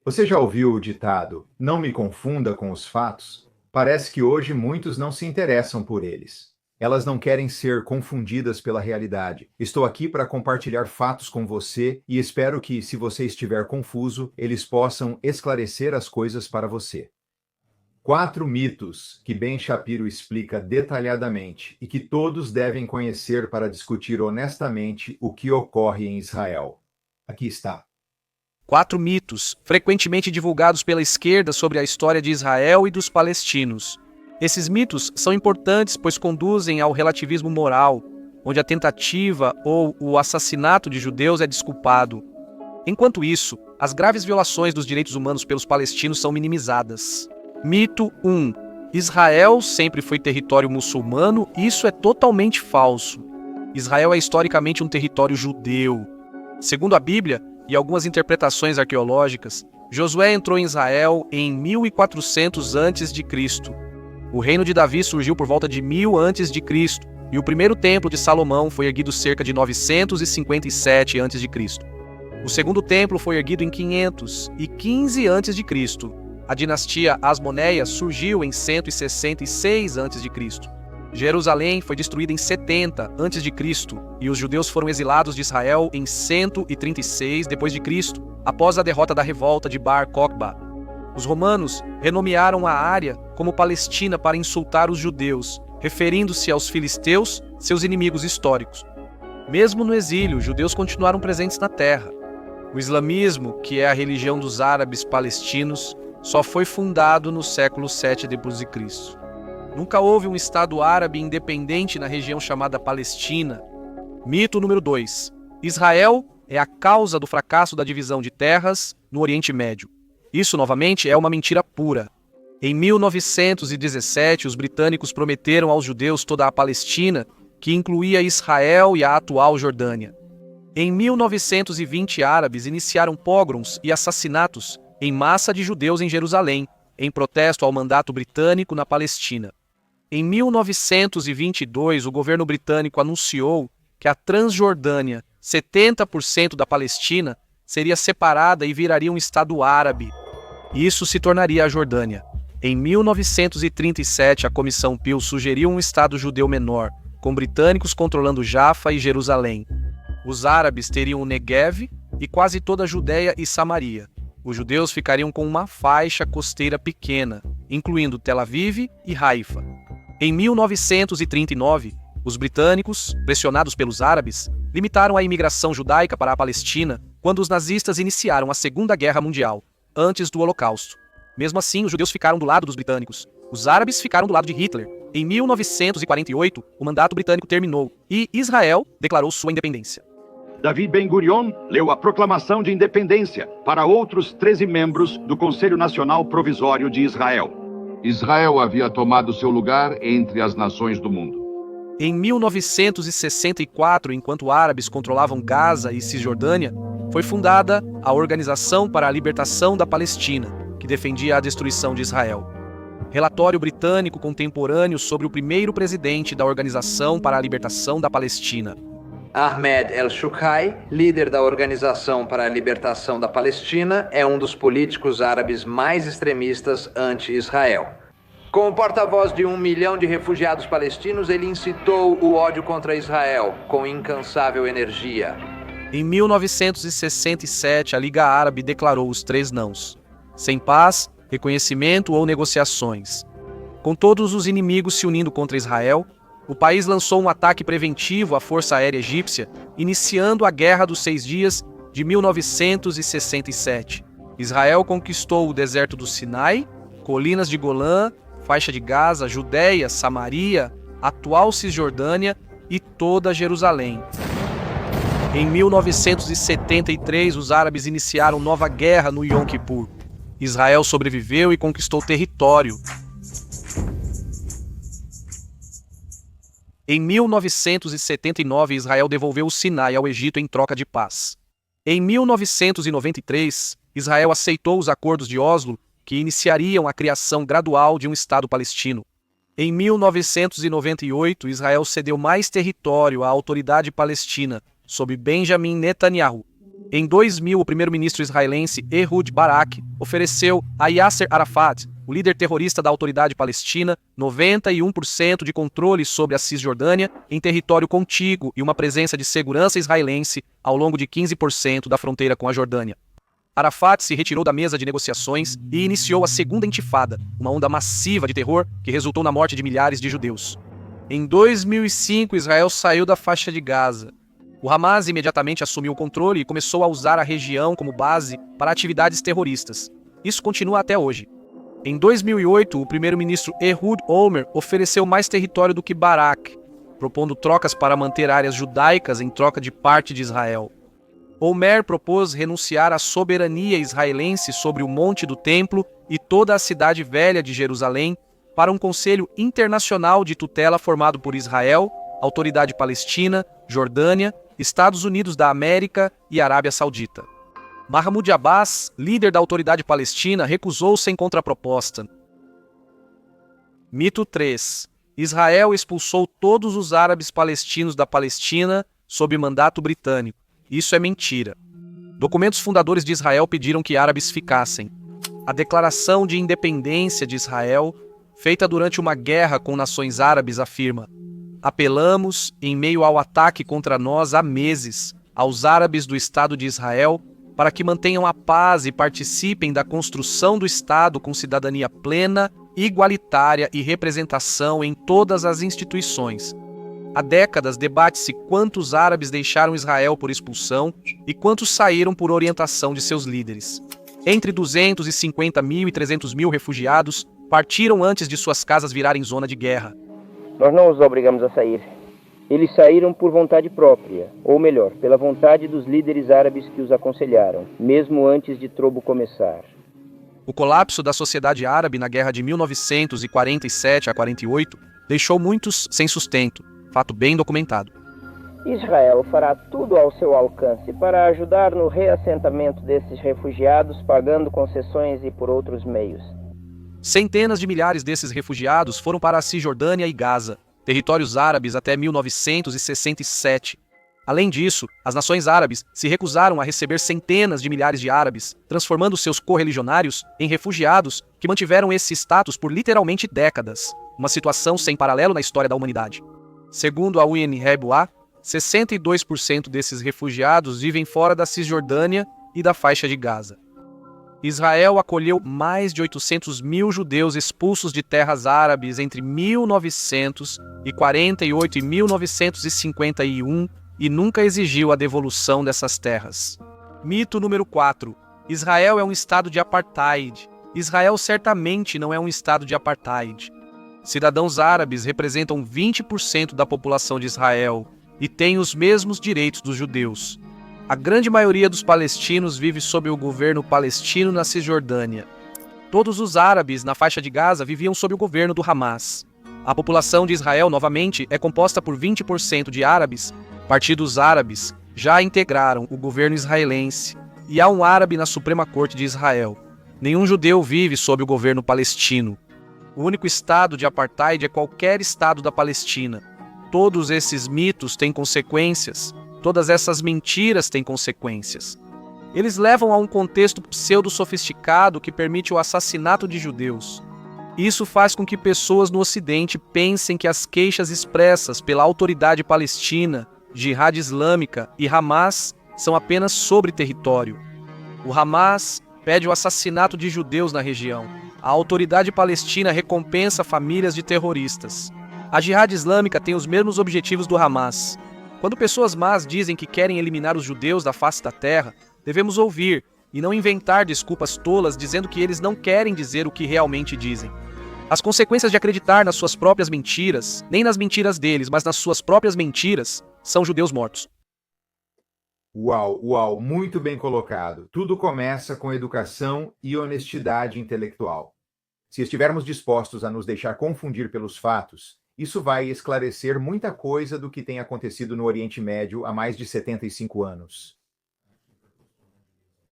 Você já ouviu o ditado: "Não me confunda com os fatos"? Parece que hoje muitos não se interessam por eles. Elas não querem ser confundidas pela realidade. Estou aqui para compartilhar fatos com você e espero que, se você estiver confuso, eles possam esclarecer as coisas para você. 4 mitos que Ben Shapiro explica detalhadamente e que todos devem conhecer para discutir honestamente o que ocorre em Israel. Aqui está. 4 mitos, frequentemente divulgados pela esquerda sobre a história de Israel e dos palestinos. Esses mitos são importantes pois conduzem ao relativismo moral, onde a tentativa ou o assassinato de judeus é desculpado. Enquanto isso, as graves violações dos direitos humanos pelos palestinos são minimizadas. Mito 1. Israel sempre foi território muçulmano, e isso é totalmente falso. Israel é historicamente um território judeu. Segundo a Bíblia e algumas interpretações arqueológicas, Josué entrou em Israel em 1400 a.C. O reino de Davi surgiu por volta de 1000 a.C. e o primeiro templo de Salomão foi erguido cerca de 957 a.C. O segundo templo foi erguido em 515 a.C. A dinastia Asmoneia surgiu em 166 a.C. Jerusalém foi destruída em 70 a.C. e os judeus foram exilados de Israel em 136 d.C., após a derrota da revolta de Bar Kokhba. Os romanos renomearam a área como Palestina para insultar os judeus, referindo-se aos filisteus, seus inimigos históricos. Mesmo no exílio, os judeus continuaram presentes na terra. O islamismo, que é a religião dos árabes palestinos, só foi fundado no século 7 d.C. Nunca houve um Estado árabe independente na região chamada Palestina. Mito número 2. Israel é a causa do fracasso da divisão de terras no Oriente Médio. Isso, novamente, é uma mentira pura. Em 1917, os britânicos prometeram aos judeus toda a Palestina, que incluía Israel e a atual Jordânia. Em 1920, árabes iniciaram pogroms e assassinatos em massa de judeus em Jerusalém, em protesto ao mandato britânico na Palestina. Em 1922, o governo britânico anunciou que a Transjordânia, 70% da Palestina, seria separada e viraria um Estado árabe. Isso se tornaria a Jordânia. Em 1937, a Comissão Peel sugeriu um Estado judeu menor, com britânicos controlando Jaffa e Jerusalém. Os árabes teriam o Negev e quase toda a Judéia e Samaria. Os judeus ficariam com uma faixa costeira pequena, incluindo Tel Aviv e Haifa. Em 1939, os britânicos, pressionados pelos árabes, limitaram a imigração judaica para a Palestina quando os nazistas iniciaram a Segunda Guerra Mundial, antes do Holocausto. Mesmo assim, os judeus ficaram do lado dos britânicos. Os árabes ficaram do lado de Hitler. Em 1948, o mandato britânico terminou e Israel declarou sua independência. David Ben-Gurion leu a Proclamação de Independência para outros 13 membros do Conselho Nacional Provisório de Israel. Israel havia tomado seu lugar entre as nações do mundo. Em 1964, enquanto árabes controlavam Gaza e Cisjordânia, foi fundada a Organização para a Libertação da Palestina, que defendia a destruição de Israel. Relatório britânico contemporâneo sobre o primeiro presidente da Organização para a Libertação da Palestina. Ahmed El-Shukri, líder da Organização para a Libertação da Palestina, é um dos políticos árabes mais extremistas anti-Israel. Como porta-voz de 1 milhão de refugiados palestinos, ele incitou o ódio contra Israel com incansável energia. Em 1967, a Liga Árabe declarou os 3 nãos: sem paz, reconhecimento ou negociações. Com todos os inimigos se unindo contra Israel, o país lançou um ataque preventivo à Força Aérea Egípcia, iniciando a Guerra dos 6 Dias de 1967. Israel conquistou o deserto do Sinai, colinas de Golã, faixa de Gaza, Judéia, Samaria, atual Cisjordânia e toda Jerusalém. Em 1973, os árabes iniciaram nova guerra no Yom Kippur. Israel sobreviveu e conquistou território. Em 1979, Israel devolveu o Sinai ao Egito em troca de paz. Em 1993, Israel aceitou os acordos de Oslo, que iniciariam a criação gradual de um Estado palestino. Em 1998, Israel cedeu mais território à Autoridade Palestina, sob Benjamin Netanyahu. Em 2000, o primeiro-ministro israelense Ehud Barak ofereceu a Yasser Arafat, o líder terrorista da Autoridade Palestina, 91% de controle sobre a Cisjordânia em território contíguo e uma presença de segurança israelense ao longo de 15% da fronteira com a Jordânia. Arafat se retirou da mesa de negociações e iniciou a Segunda Intifada, uma onda massiva de terror que resultou na morte de milhares de judeus. Em 2005, Israel saiu da faixa de Gaza. O Hamas imediatamente assumiu o controle e começou a usar a região como base para atividades terroristas. Isso continua até hoje. Em 2008, o primeiro-ministro Ehud Olmert ofereceu mais território do que Barak, propondo trocas para manter áreas judaicas em troca de parte de Israel. Olmert propôs renunciar à soberania israelense sobre o Monte do Templo e toda a cidade velha de Jerusalém para um conselho internacional de tutela formado por Israel, Autoridade Palestina, Jordânia, Estados Unidos da América e Arábia Saudita. Mahmoud Abbas, líder da Autoridade Palestina, recusou-se em contraproposta. Mito 3. Israel expulsou todos os árabes palestinos da Palestina sob mandato britânico. Isso é mentira. Documentos fundadores de Israel pediram que árabes ficassem. A Declaração de Independência de Israel, feita durante uma guerra com nações árabes, afirma: apelamos, em meio ao ataque contra nós há meses, aos árabes do Estado de Israel para que mantenham a paz e participem da construção do Estado com cidadania plena, igualitária e representação em todas as instituições. Há décadas debate-se quantos árabes deixaram Israel por expulsão e quantos saíram por orientação de seus líderes. Entre 250 mil e 300 mil refugiados partiram antes de suas casas virarem zona de guerra. Nós não os obrigamos a sair. Eles saíram por vontade própria, ou melhor, pela vontade dos líderes árabes que os aconselharam, mesmo antes de Trobo começar. O colapso da sociedade árabe na guerra de 1947 a 48 deixou muitos sem sustento, fato bem documentado. Israel fará tudo ao seu alcance para ajudar no reassentamento desses refugiados, pagando concessões e por outros meios. Centenas de milhares desses refugiados foram para a Cisjordânia e Gaza, territórios árabes até 1967. Além disso, as nações árabes se recusaram a receber centenas de milhares de árabes, transformando seus correligionários em refugiados que mantiveram esse status por literalmente décadas, uma situação sem paralelo na história da humanidade. Segundo a UNRWA, 62% desses refugiados vivem fora da Cisjordânia e da faixa de Gaza. Israel acolheu mais de 800 mil judeus expulsos de terras árabes entre 1948 e 1951 e nunca exigiu a devolução dessas terras. Mito número 4. Israel é um estado de apartheid. Israel certamente não é um estado de apartheid. Cidadãos árabes representam 20% da população de Israel e têm os mesmos direitos dos judeus. A grande maioria dos palestinos vive sob o governo palestino na Cisjordânia. Todos os árabes na faixa de Gaza viviam sob o governo do Hamas. A população de Israel, novamente, é composta por 20% de árabes. Partidos árabes já integraram o governo israelense e há um árabe na Suprema Corte de Israel. Nenhum judeu vive sob o governo palestino. O único estado de apartheid é qualquer estado da Palestina. Todos esses mitos têm consequências. Todas essas mentiras têm consequências. Eles levam a um contexto pseudo-sofisticado que permite o assassinato de judeus. Isso faz com que pessoas no Ocidente pensem que as queixas expressas pela Autoridade Palestina, Jihad Islâmica e Hamas são apenas sobre território. O Hamas pede o assassinato de judeus na região. A Autoridade Palestina recompensa famílias de terroristas. A Jihad Islâmica tem os mesmos objetivos do Hamas. Quando pessoas más dizem que querem eliminar os judeus da face da terra, devemos ouvir e não inventar desculpas tolas dizendo que eles não querem dizer o que realmente dizem. As consequências de acreditar nas suas próprias mentiras, nem nas mentiras deles, mas nas suas próprias mentiras, são judeus mortos. Uau, muito bem colocado. Tudo começa com educação e honestidade intelectual. Se estivermos dispostos a nos deixar confundir pelos fatos, isso vai esclarecer muita coisa do que tem acontecido no Oriente Médio há mais de 75 anos.